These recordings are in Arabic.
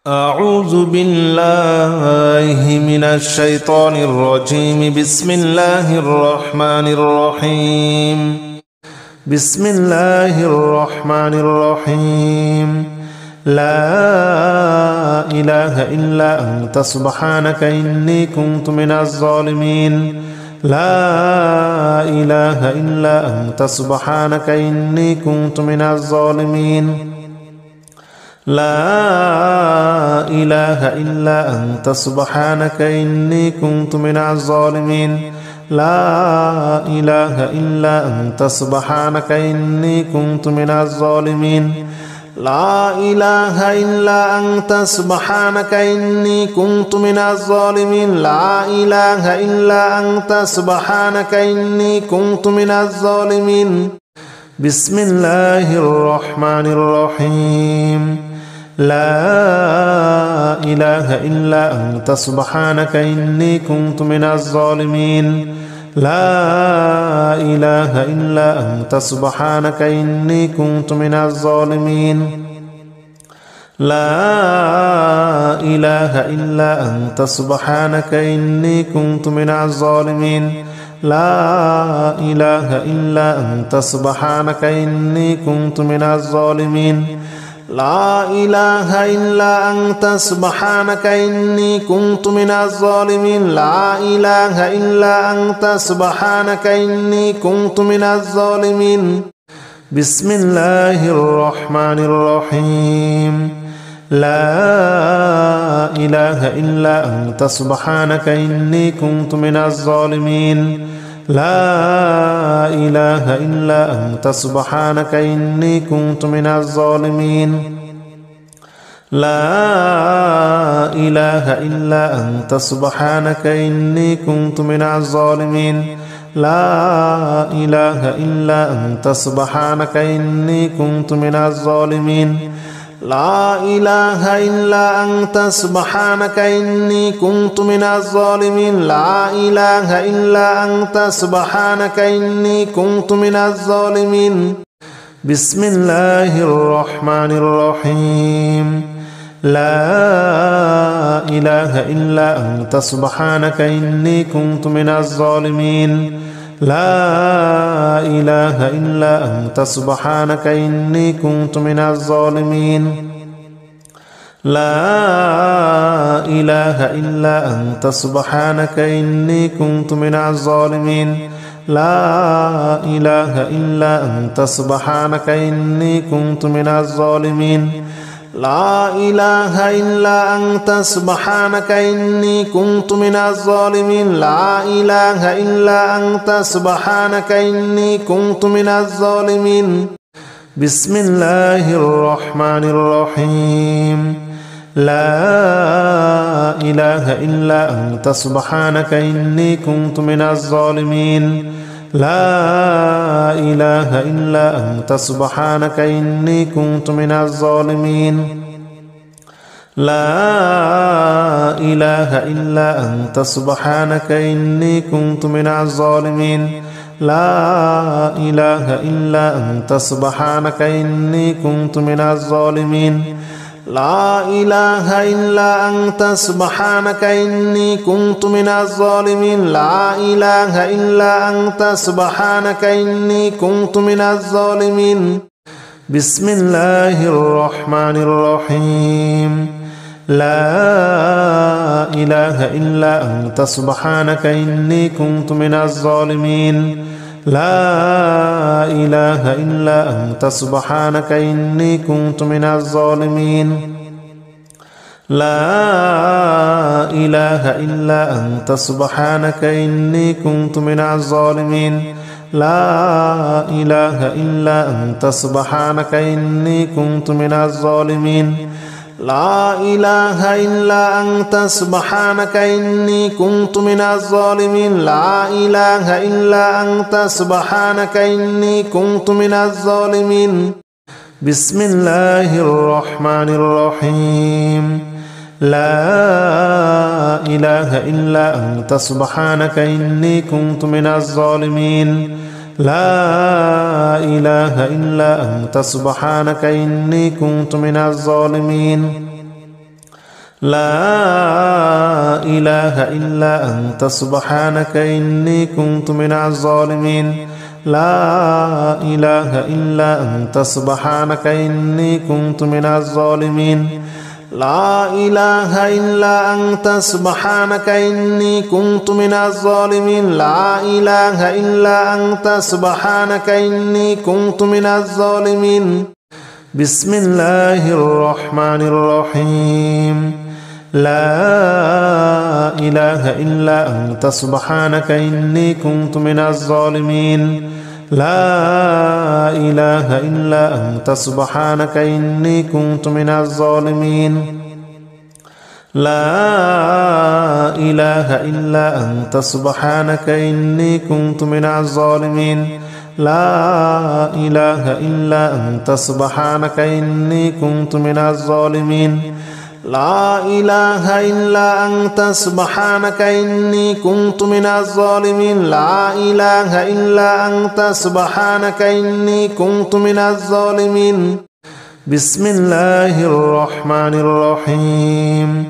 أعوذ بالله من الشيطان الرجيم. بسم الله الرحمن الرحيم. بسم الله الرحمن الرحيم. لا إله إلا أنت سبحانك إني كنت من الظالمين. لا إله إلا أنت سبحانك إني كنت من الظالمين. لا إله إلا أنت سبحانك إني كنت من الظالمين. لا إله إلا أنت سبحانك إني كنت من الظالمين. لا إله إلا أنت سبحانك إني كنت من الظالمين. لا إله إلا أنت سبحانك إني كنت من الظالمين. بسم الله الرحمن الرحيم. لا إله إلا أنت سبحانك إني كنت من الظالمين. لا إله إلا أنت سبحانك إني كنت من الظالمين. لا إله إلا أنت سبحانك إني كنت من الظالمين. لا إله إلا أنت سبحانك إني كنت من الظالمين. لا إله إلا أنت سبحانك إني كنت من الظالمين. لا إله إلا أنت سبحانك إني كنت من الظالمين. بسم الله الرحمن الرحيم. لا إله إلا أنت سبحانك إني كنت من الظالمين. لا إله إلا أنت سبحانك إني كنت من الظالمين. لا إله إلا أنت سبحانك إني كنت من الظالمين. لا إله إلا أنت سبحانك إني كنت من الظالمين. لا إله إلا أنت سبحانك إني كنت من الظالمين. لا إله إلا أنت سبحانك إني كنت من الظالمين. بسم الله الرحمن الرحيم. لا إله إلا أنت سبحانك إني كنت من الظالمين. لا إله إلا أنت سبحانك إني كنت من الظالمين. لا إله إلا أنت سبحانك إني كنت من الظالمين. لا إله إلا أنت سبحانك إني كنت من الظالمين. لا إله إلا أنت سبحانك إني كنت من الظالمين. لا إله إلا أنت سبحانك إني كنت من الظالمين. بسم الله الرحمن الرحيم. لا إله إلا أنت سبحانك إني كنت من الظالمين. لا إله إلا أنت سبحانك إني كنت من الظالمين. لا إله إلا أنت سبحانك إني كنت من الظالمين. لا إله إلا أنت سبحانك إني كنت من الظالمين. لا إله إلا أنت سبحانك إني كنت من الظالمين. لا إله إلا أنت سبحانك إني كنت من الظالمين. بسم الله الرحمن الرحيم. لا إله إلا أنت سبحانك إني كنت من الظالمين. لا إله إلا أنت سبحانك إني كنت من الظالمين. لا إله إلا أنت سبحانك إني كنت من الظالمين. لا إله إلا أنت سبحانك إني كنت من الظالمين. لا إله إلا أنت سبحانك إني كنت من الظالمين. لا إله إلا أنت سبحانك إني كنت من الظالمين. بسم الله الرحمن الرحيم. لا إله إلا أنت سبحانك إني كنت من الظالمين. لا إله إلا أنت سبحانك إني كنت من الظالمين. لا إله إلا أنت سبحانك إني كنت من الظالمين لا إله إلا أنت سبحانك إني كنت من الظالمين لا إله إلا أنت سبحانك إني كنت من الظالمين لا إله إلا أنت سبحانك إني كنت من الظالمين بسم الله الرحمن الرحيم لا إله إلا أنت سبحانك إني كنت من الظالمين لا إله إلا أنت سبحانك إني كنت من الظالمين لا إله إلا أنت سبحانك إني كنت من الظالمين لا إله إلا أنت سبحانك إني كنت من الظالمين لا إله إلا أنت سبحانك إني كنت من الظالمين لا إله إلا أنت سبحانك إني كنت من الظالمين بسم الله الرحمن الرحيم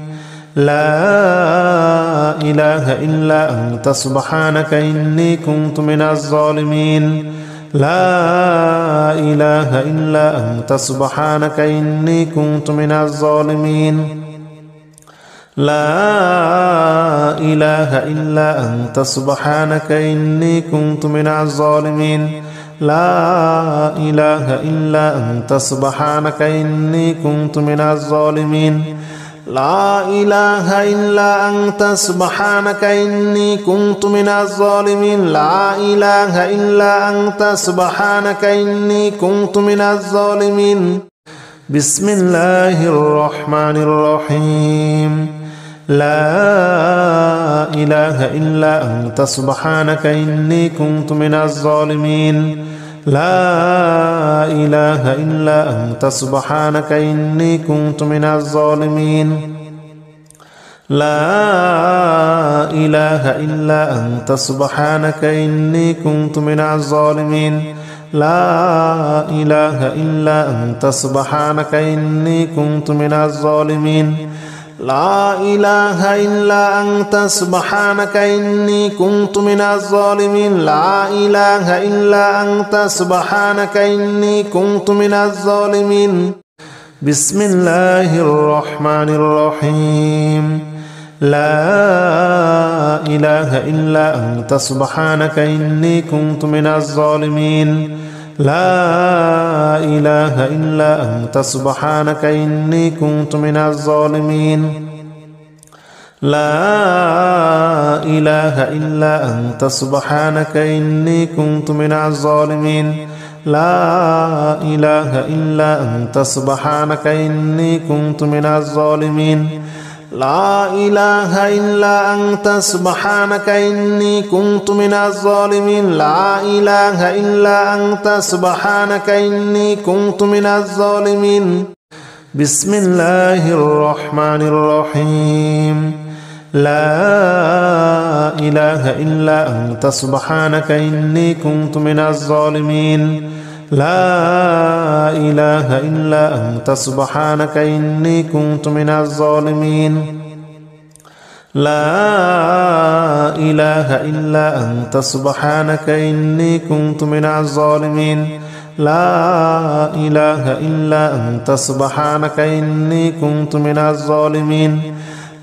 لا إله إلا أنت سبحانك إني كنت من الظالمين لا إله إلا أنت سبحانك إني كنت من الظالمين لا إله إلا أنت سبحانك إني كنت من الظالمين لا إله إلا أنت سبحانك إني كنت من الظالمين لا إله إلا أنت سبحانك إني كنت من الظالمين لا إله إلا أنت سبحانك إني كنت من الظالمين بسم الله الرحمن الرحيم لا إله إلا أنت سبحانك إني كنت من الظالمين لا إله إلا أنت سبحانك إني كنت من الظالمين لا إله إلا أنت سبحانك إني كنت من الظالمين لا إله إلا أنت سبحانك إني كنت من الظالمين لا إله إلا أنت سبحانك إني كنت من الظالمين لا إله إلا أنت سبحانك إني كنت من الظالمين بسم الله الرحمن الرحيم لا إله إلا أنت سبحانك إني كنت من الظالمين لا إله إلا أنت سبحانك إني كنت من الظالمين لا إله إلا أنت سبحانك إني كنت من الظالمين لا إله إلا أنت سبحانك إني كنت من الظالمين لا إله إلا أنت سبحانك إني كنت من الظالمين لا إله إلا أنت سبحانك إني كنت من الظالمين بسم الله الرحمن الرحيم لا إله إلا أنت سبحانك إني كنت من الظالمين لا إله إلا أنت سبحانك إني كنت من الظالمين لا إله إلا أنت سبحانك إني كنت من الظالمين لا إله إلا أنت سبحانك إني كنت من الظالمين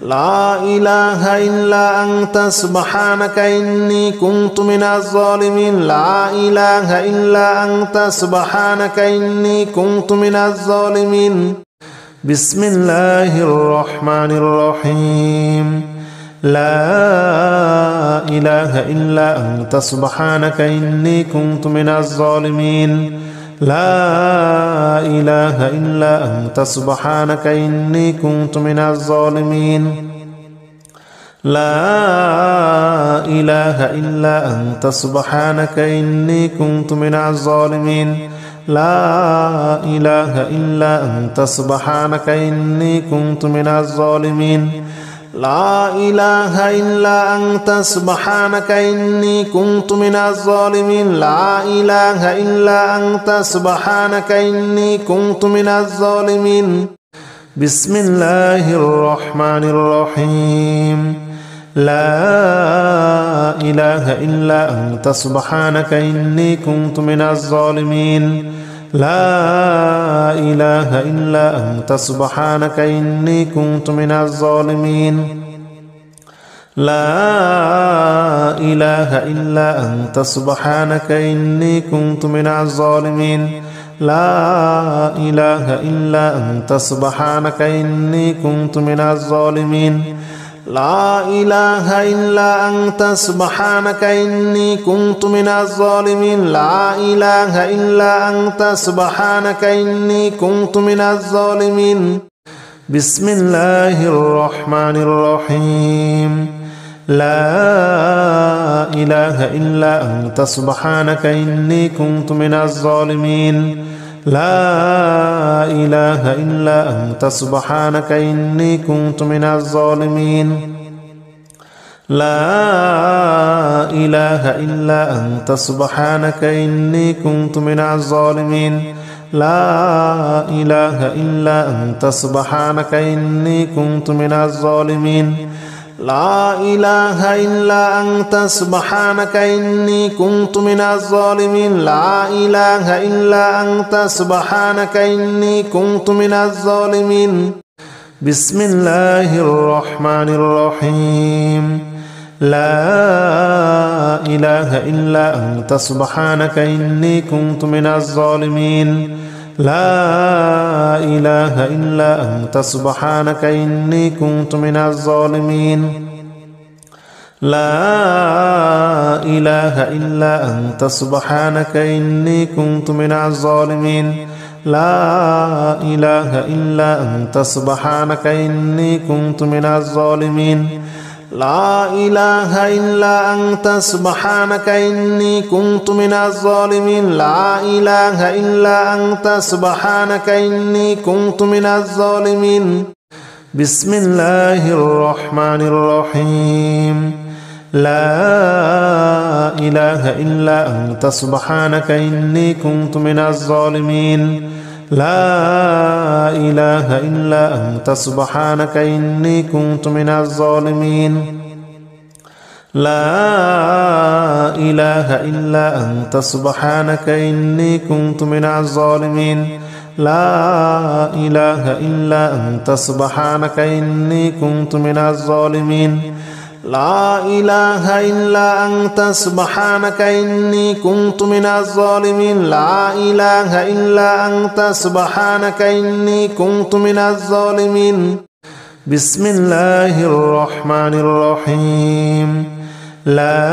لا إله إلا أنت سبحانك إني كنت من الظالمين لا إله إلا أنت سبحانك إني كنت من الظالمين بسم الله الرحمن الرحيم لا إله إلا أنت سبحانك إني كنت من الظالمين لا إله إلا أنت سبحانك إني كنت من الظالمين لا إله إلا أنت سبحانك إني كنت من الظالمين لا إله إلا أنت سبحانك إني كنت من الظالمين لا إله إلا أنت سبحانك إني كنت من الظالمين لا إله إلا أنت سبحانك إني كنت من الظالمين بسم الله الرحمن الرحيم لا إله إلا أنت سبحانك إني كنت من الظالمين لا إله إلا أنت سبحانك إني كنت من الظالمين لا إله إلا أنت سبحانك إني كنت من الظالمين لا إله إلا أنت سبحانك إني كنت من الظالمين لا إله إلا أنت سبحانك إني كنت من الظالمين لا إله إلا أنت سبحانك إني كنت من الظالمين بسم الله الرحمن الرحيم لا إله إلا أنت سبحانك إني كنت من الظالمين لا إله إلا أنت سبحانك إني كنت من الظالمين لا إله إلا أنت سبحانك إني كنت من الظالمين لا إله إلا أنت سبحانك إني كنت من الظالمين لا إله إلا أنت سبحانك إني كنت من الظالمين لا إله إلا أنت سبحانك إني كنت من الظالمين بسم الله الرحمن الرحيم لا إله إلا أنت سبحانك إني كنت من الظالمين لا إله إلا أنت سبحانك إني كنت من الظالمين لا إله إلا أنت سبحانك إني كنت من الظالمين لا إله إلا أنت سبحانك إني كنت من الظالمين لا إله إلا أنت سبحانك إني كنت من الظالمين لا إله إلا أنت سبحانك إني كنت من الظالمين بسم الله الرحمن الرحيم لا إله إلا أنت سبحانك إني كنت من الظالمين لا إله إلا أنت سبحانك إني كنت من الظالمين لا إله إلا أنت سبحانك إني كنت من الظالمين لا إله إلا أنت سبحانك إني كنت من الظالمين لا إله إلا أنت سبحانك إني كنت من الظالمين لا إله إلا أنت سبحانك إني كنت من الظالمين بسم الله الرحمن الرحيم لا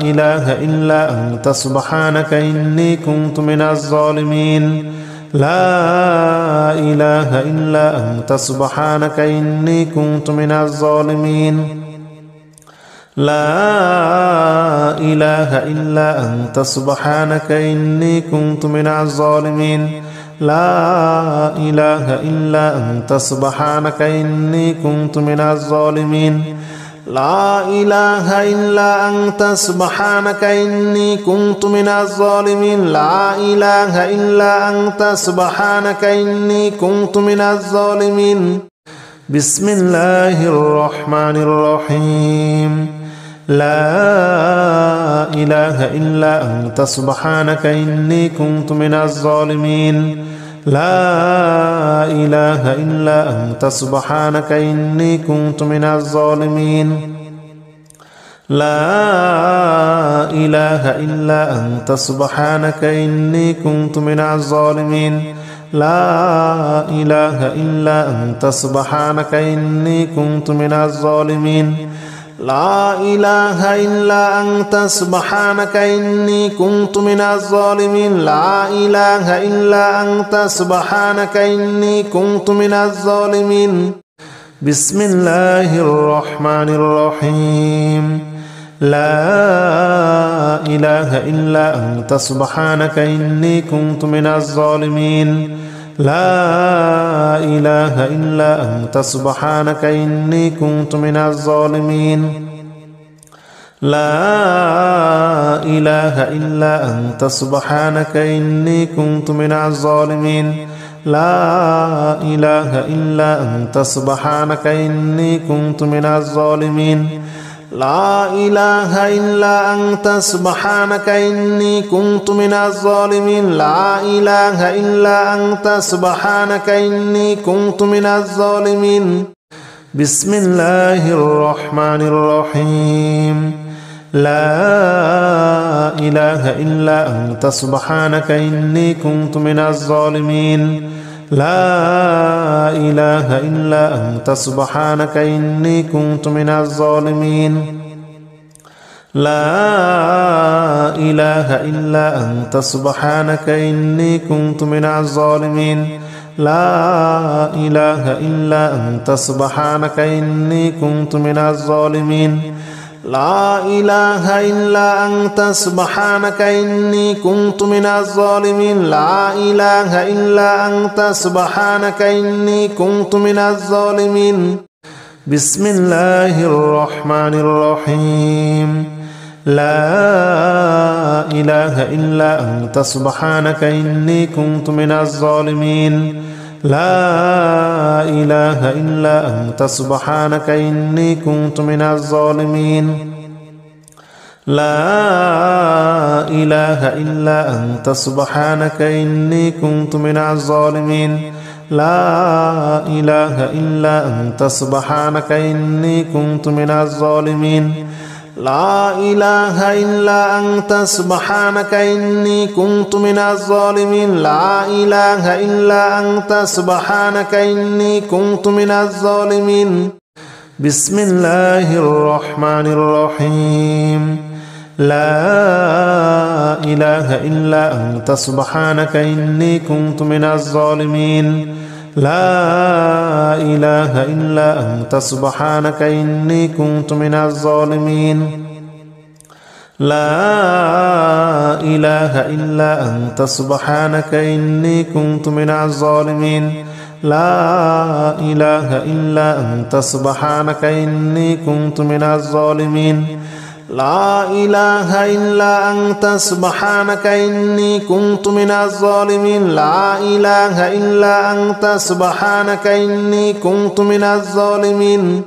إله إلا أنت سبحانك إني كنت من الظالمين لا إله إلا أنت سبحانك إني كنت من الظالمين لا إله إلا أنت سبحانك إني كنت من الظالمين لا إله إلا أنت سبحانك إني كنت من الظالمين لا إله إلا أنت سبحانك إني كنت من الظالمين لا إله إلا أنت سبحانك إني كنت من الظالمين بسم الله الرحمن الرحيم لا إله إلا أنت سبحانك إني كنت من الظالمين لا إله إلا أنت سبحانك إني كنت من الظالمين لا إله إلا أنت سبحانك إني كنت من الظالمين لا إله إلا أنت سبحانك إني كنت من الظالمين لا إله إلا أنت سبحانك إني كنت من الظالمين لا إله إلا أنت سبحانك إني كنت من الظالمين بسم الله الرحمن الرحيم لا إله إلا أنت سبحانك إني كنت من الظالمين لا إله إلا أنت سبحانك إني كنت من الظالمين لا إله إلا أنت سبحانك إني كنت من الظالمين لا إله إلا أنت سبحانك إني كنت من الظالمين لا إله إلا أنت سبحانك إني كنت من الظالمين لا إله إلا أنت سبحانك إني كنت من الظالمين بسم الله الرحمن الرحيم لا إله إلا أنت سبحانك إني كنت من الظالمين لا إله إلا أنت سبحانك إني كنت من الظالمين لا إله إلا أنت سبحانك إني كنت من الظالمين لا إله إلا أنت سبحانك إني كنت من الظالمين لا إله إلا أنت سبحانك إني كنت من الظالمين لا إله إلا أنت سبحانك إني كنت من الظالمين بسم الله الرحمن الرحيم لا إله إلا أنت سبحانك إني كنت من الظالمين لا إله إلا أنت سبحانك إني كنت من الظالمين لا إله إلا أنت سبحانك إني كنت من الظالمين لا إله إلا أنت سبحانك إني كنت من الظالمين لا إله إلا أنت سبحانك إني كنت من الظالمين لا إله إلا أنت سبحانك إني كنت من الظالمين بسم الله الرحمن الرحيم لا إله إلا أنت سبحانك إني كنت من الظالمين لا إله إلا أنت سبحانك إني كنت من الظالمين لا إله إلا أنت سبحانك إني كنت من الظالمين لا إله إلا أنت سبحانك إني كنت من الظالمين لا إله إلا أنت سبحانك إني كنت من الظالمين لا إله إلا أنت سبحانك إني كنت من الظالمين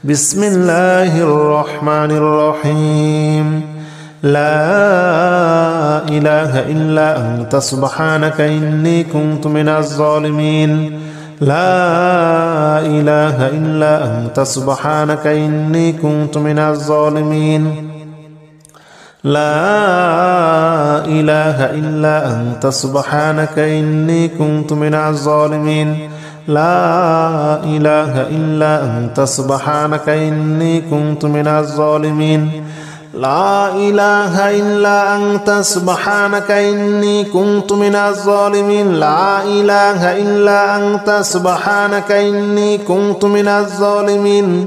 بسم الله الرحمن الرحيم لا إله إلا أنت سبحانك إني كنت من الظالمين لا إله إلا أنت سبحانك إني كنت من الظالمين لا إله إلا أنت سبحانك إني كنت من الظالمين لا إله إلا أنت سبحانك إني كنت من الظالمين لا إله إلا أنت سبحانك إني كنت من الظالمين لا إله إلا أنت سبحانك إني كنت من الظالمين